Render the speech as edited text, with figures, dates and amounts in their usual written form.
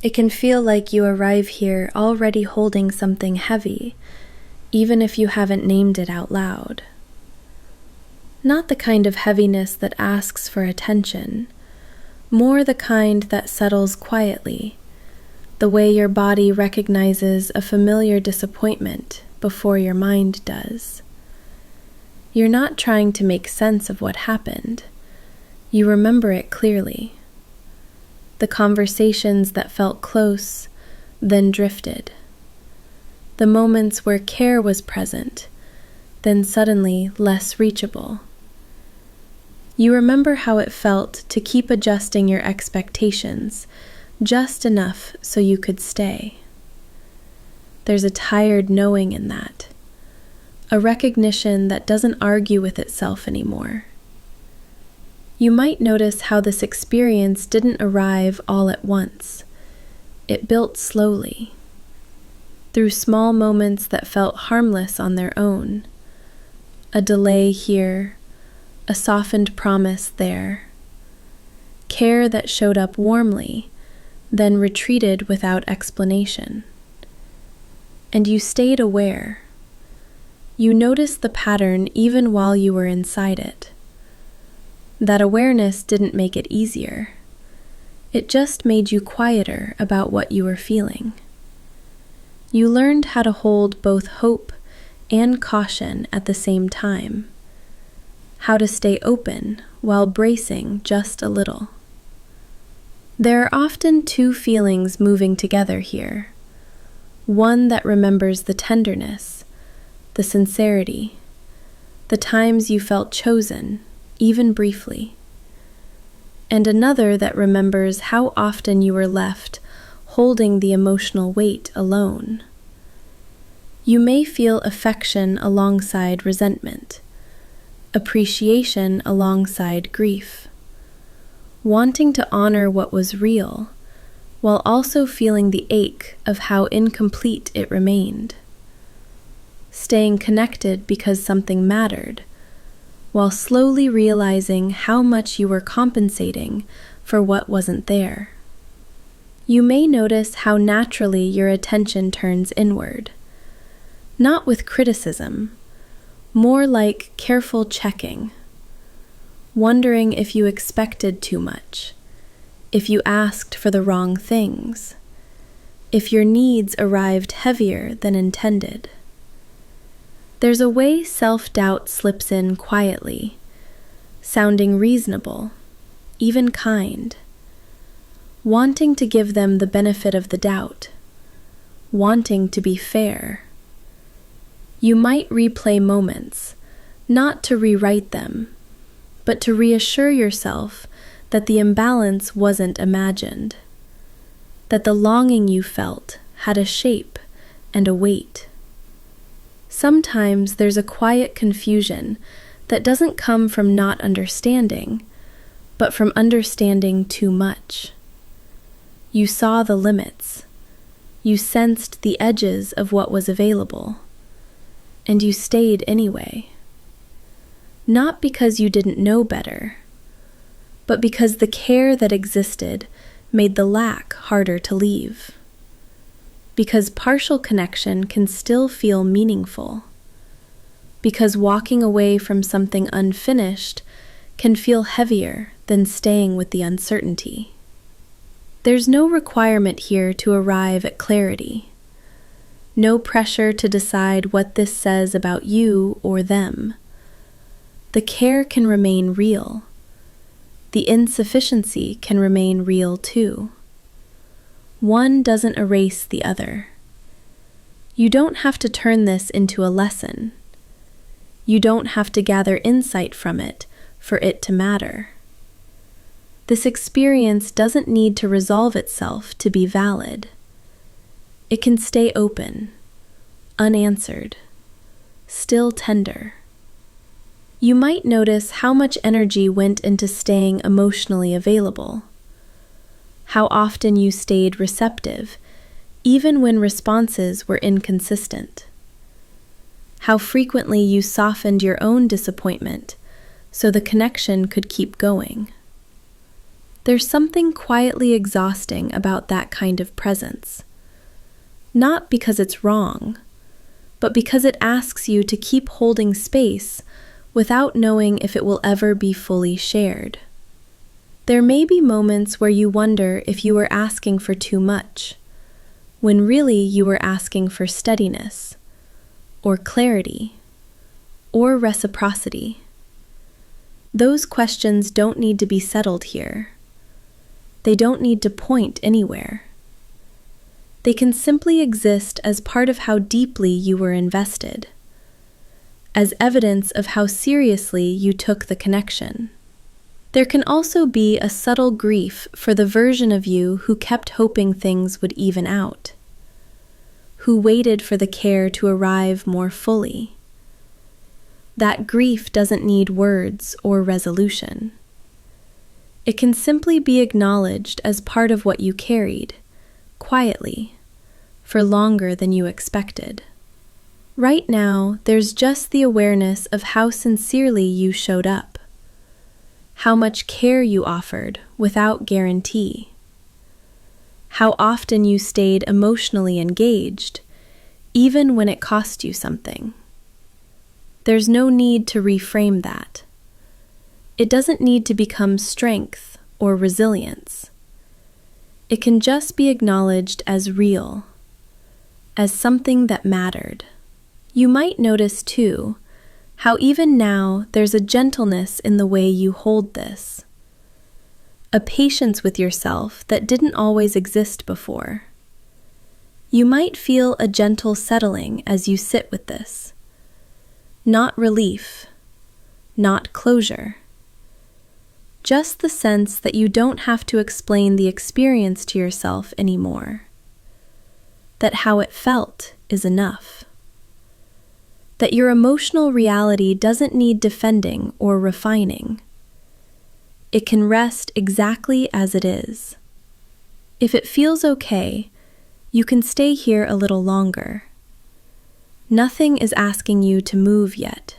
It can feel like you arrive here already holding something heavy, even if you haven't named it out loud. Not the kind of heaviness that asks for attention, more the kind that settles quietly, the way your body recognizes a familiar disappointment before your mind does. You're not trying to make sense of what happened. You remember it clearly. The conversations that felt close, then drifted. The moments where care was present, then suddenly less reachable. You remember how it felt to keep adjusting your expectations, just enough so you could stay. There's a tired knowing in that, a recognition that doesn't argue with itself anymore. You might notice how this experience didn't arrive all at once. It built slowly, through small moments that felt harmless on their own. A delay here, a softened promise there. Care that showed up warmly, then retreated without explanation. And you stayed aware. You noticed the pattern even while you were inside it. That awareness didn't make it easier. It just made you quieter about what you were feeling. You learned how to hold both hope and caution at the same time. How to stay open while bracing just a little. There are often two feelings moving together here. One that remembers the tenderness, the sincerity, the times you felt chosen, even briefly. And another that remembers how often you were left holding the emotional weight alone. You may feel affection alongside resentment, appreciation alongside grief, wanting to honor what was real, while also feeling the ache of how incomplete it remained. Staying connected because something mattered, while slowly realizing how much you were compensating for what wasn't there. You may notice how naturally your attention turns inward, not with criticism, more like careful checking, wondering if you expected too much, if you asked for the wrong things, if your needs arrived heavier than intended. There's a way self-doubt slips in quietly, sounding reasonable, even kind, wanting to give them the benefit of the doubt, wanting to be fair. You might replay moments, not to rewrite them, but to reassure yourself that the imbalance wasn't imagined, that the longing you felt had a shape and a weight. Sometimes there's a quiet confusion that doesn't come from not understanding, but from understanding too much. You saw the limits. You sensed the edges of what was available. And you stayed anyway. Not because you didn't know better, but because the care that existed made the lack harder to leave. Because partial connection can still feel meaningful. Because walking away from something unfinished can feel heavier than staying with the uncertainty. There's no requirement here to arrive at clarity. No pressure to decide what this says about you or them. The care can remain real. The insufficiency can remain real too. One doesn't erase the other. You don't have to turn this into a lesson. You don't have to gather insight from it for it to matter. This experience doesn't need to resolve itself to be valid. It can stay open, unanswered, still tender. You might notice how much energy went into staying emotionally available. How often you stayed receptive, even when responses were inconsistent. How frequently you softened your own disappointment so the connection could keep going. There's something quietly exhausting about that kind of presence. Not because it's wrong, but because it asks you to keep holding space without knowing if it will ever be fully shared. There may be moments where you wonder if you were asking for too much, when really you were asking for steadiness, or clarity, or reciprocity. Those questions don't need to be settled here. They don't need to point anywhere. They can simply exist as part of how deeply you were invested, as evidence of how seriously you took the connection. There can also be a subtle grief for the version of you who kept hoping things would even out, who waited for the care to arrive more fully. That grief doesn't need words or resolution. It can simply be acknowledged as part of what you carried, quietly, for longer than you expected. Right now, there's just the awareness of how sincerely you showed up, how much care you offered without guarantee, how often you stayed emotionally engaged, even when it cost you something. There's no need to reframe that. It doesn't need to become strength or resilience. It can just be acknowledged as real, as something that mattered. You might notice, too, how even now there's a gentleness in the way you hold this, a patience with yourself that didn't always exist before. You might feel a gentle settling as you sit with this. Not relief, not closure. Just the sense that you don't have to explain the experience to yourself anymore. That how it felt is enough. That your emotional reality doesn't need defending or refining. It can rest exactly as it is. If it feels okay, you can stay here a little longer. Nothing is asking you to move yet.